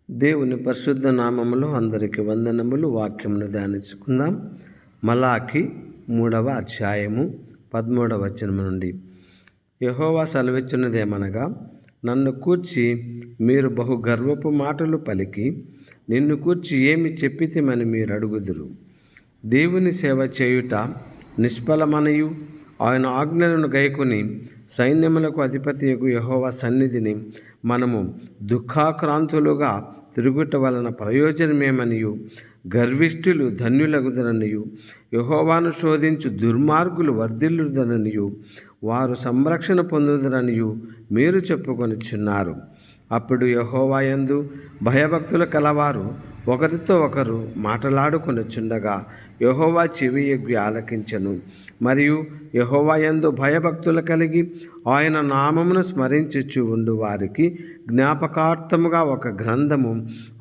దేవుని పరిశుద్ధ నామములో అందరికి వందనములు. వాక్యమును ధ్యానించుకుందాం. మలాకి 3వ అధ్యాయము 13వ వచనం నుండి. యెహోవా సెలవిచ్చినదేమనగా, నన్ను కూర్చి మీరు బహు గర్వపు మాటలు పలికి నిన్ను కూర్చి ఏమి చెప్పితిమని మీరు అడుగుదురు. దేవుని సేవ చేయుట నిష్ఫలమనయు ఆయన ఆజ్ఞలను గైకొని సైన్యములకు అధిపతియగు యెహోవా సన్నిధిని మనము దుఃఖాక్రాంతులుగా తిరుగుట వలన ప్రయోజనమేమనియు, గర్విష్ఠులు ధన్యులగుదరనియు, యెహోవాను శోధించు దుర్మార్గులు వర్ధిల్లుదరనియు, వారు సంరక్షణ పొందుదరనియు మీరు చెప్పుకొనిచున్నారు. అప్పుడు యెహోవా యందు భయభక్తులు కలవారు ఒకరితో ఒకరు మాటలాడుకొనుచుండగా యెహోవా చెవియొగ్గి ఆలకించెను. మరియు యెహోవా యందు భయభక్తులు కలిగి ఆయన నామమును స్మరించుచు ఉండు వారికి జ్ఞాపకార్థముగా ఒక గ్రంథము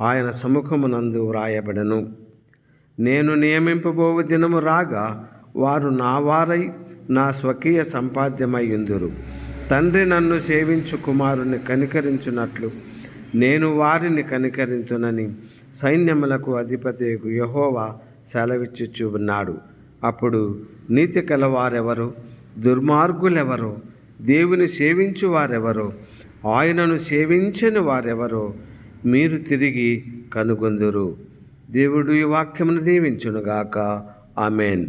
ఆయన సముఖమునందు వ్రాయబడెను. నేను నియమింపబోవు దినము రాగా వారు నా వారై నా స్వకీయ సంపాద్యమై యుందురు. తండ్రి నన్ను సేవించు కుమారుని కనికరించున్నట్లు నేను వారిని కనికరించునని సైన్యములకు అధిపతియగు యెహోవా సెలవిచ్చుచూ ఉన్నాడు. అప్పుడు నీతి కలవారెవరో, దుర్మార్గులెవరో, దేవుని సేవించు వారెవరో, ఆయనను సేవించని వారెవరో మీరు తిరిగి కనుగొందురు. దేవుడు ఈ వాక్యమును దీవించునుగాక. ఆమెన్.